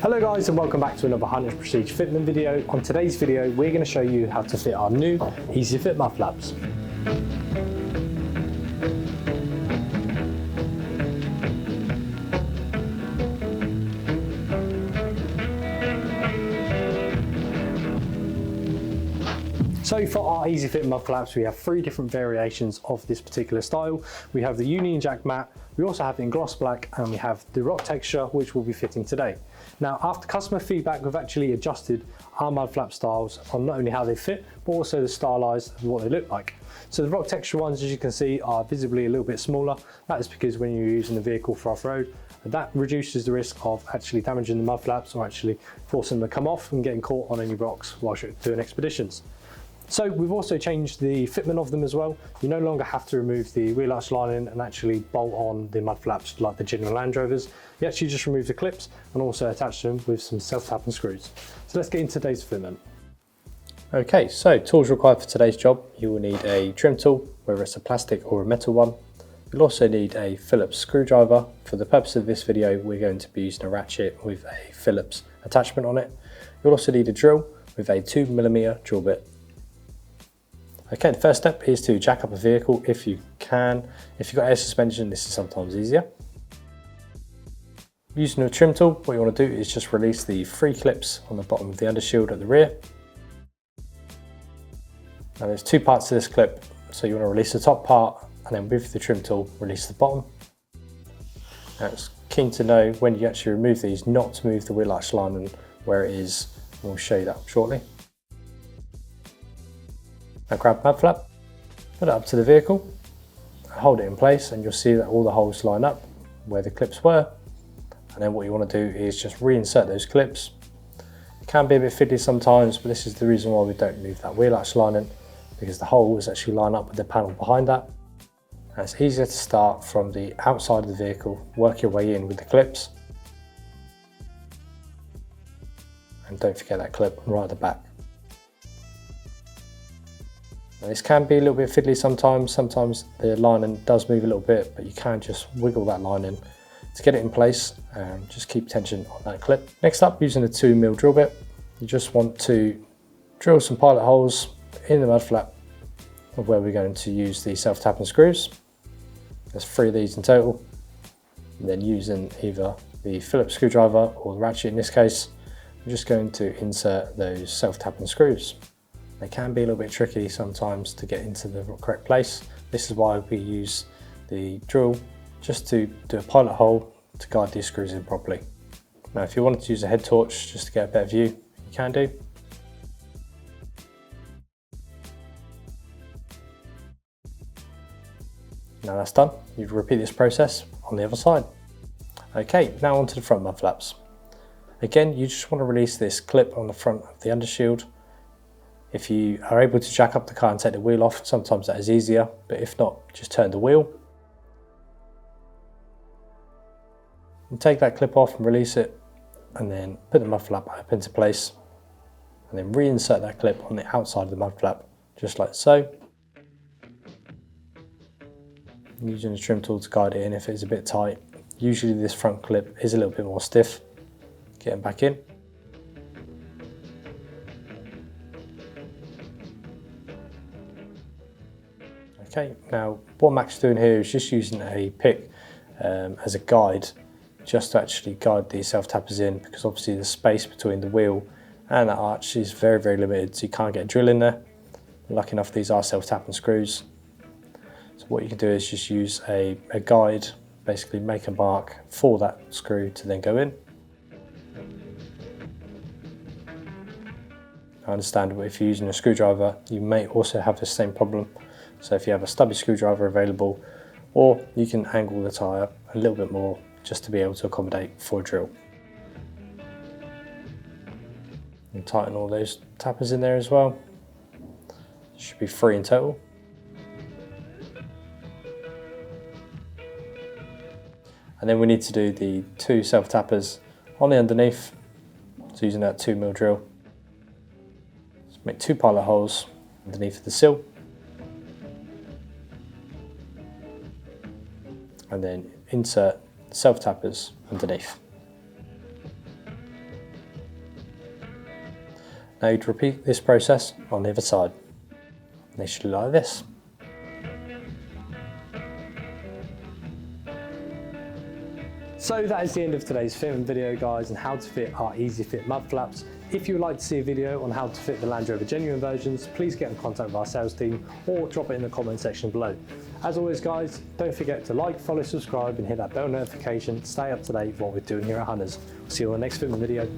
Hello guys and welcome back to another 100 Prestige fitment video. On today's video we're going to show you how to fit our new Easy Fit Mudflaps. So for our Easy Fit Mudflaps we have three different variations of this particular style. We have the Union Jack matte, we also have it in gloss black, and we have the rock texture which we'll be fitting today. Now after customer feedback we've actually adjusted our mudflap styles on not only how they fit but also the stylized and what they look like. So the rock texture ones, as you can see, are visibly a little bit smaller. That is because when you're using the vehicle for off-road, that reduces the risk of actually damaging the mudflaps or actually forcing them to come off and getting caught on any rocks whilst you're doing expeditions. So we've also changed the fitment of them as well. You no longer have to remove the wheel arch lining and actually bolt on the mudflaps like the genuine Land Rovers. You actually just remove the clips and also attach them with some self-tapping screws. So let's get into today's fitment. Okay, so tools required for today's job. You will need a trim tool, whether it's a plastic or a metal one. You'll also need a Phillips screwdriver. For the purpose of this video, we're going to be using a ratchet with a Phillips attachment on it. You'll also need a drill with a 2mm drill bit. Okay, the first step is to jack up a vehicle if you can. If you've got air suspension, this is sometimes easier. Using a trim tool, what you want to do is just release the 3 clips on the bottom of the undershield at the rear. Now there's 2 parts to this clip, so you want to release the top part and then with the trim tool, release the bottom. Now it's keen to know when you actually remove these, not to move the wheel arch lining where it is. We'll show you that shortly. Now grab mudflap, put it up to the vehicle, hold it in place, and you'll see that all the holes line up where the clips were. And then what you want to do is just reinsert those clips. It can be a bit fiddly sometimes, but this is the reason why we don't remove that wheel arch lining, because the holes actually line up with the panel behind that. And it's easier to start from the outside of the vehicle, work your way in with the clips. And don't forget that clip right at the back. Now this can be a little bit fiddly sometimes the lining does move a little bit, but you can just wiggle that lining to get it in place and just keep tension on that clip. Next up, using a 2mm drill bit, you just want to drill some pilot holes in the mudflap of where we're going to use the self-tapping screws. There's 3 of these in total. And then using either the Phillips screwdriver or the ratchet in this case, I'm just going to insert those self-tapping screws. They can be a little bit tricky sometimes to get into the correct place. This is why we use the drill just to do a pilot hole to guide these screws in properly. Now if you wanted to use a head torch just to get a better view, you can do. Now that's done, you repeat this process on the other side. Okay, now onto the front mudflaps. Again, you just want to release this clip on the front of the undershield. If you are able to jack up the car and take the wheel off, sometimes that is easier, but if not, just turn the wheel. And take that clip off and release it, and then put the mudflap up into place, and then reinsert that clip on the outside of the mudflap, just like so. Using a trim tool to guide it in if it's a bit tight. Usually this front clip is a little bit more stiff. Getting back in. Okay, now what Mac's doing here is just using a pick as a guide, just to actually guide the self-tappers in, because obviously the space between the wheel and that arch is very, very limited, so you can't get a drill in there. Lucky enough, these are self-tapping screws. So what you can do is just use a guide, basically make a mark for that screw to then go in. I understand if you're using a screwdriver, you may also have the same problem. So if you have a stubby screwdriver available, or you can angle the tyre a little bit more just to be able to accommodate for a drill. And tighten all those tappers in there as well. Should be 3 in total. And then we need to do the 2 self-tappers on the underneath. So using that 2mm drill. Just make 2 pilot holes underneath the sill. And then insert self-tappers underneath. Now you'd repeat this process on the other side. They should look like this. So that is the end of today's fitment video, guys, and how to fit our Easy Fit mud flaps. If you would like to see a video on how to fit the Land Rover genuine versions, please get in contact with our sales team or drop it in the comment section below. As always, guys, don't forget to like, follow, subscribe and hit that bell notification to stay up to date with what we're doing here at Hunters. We'll see you on the next fitment video.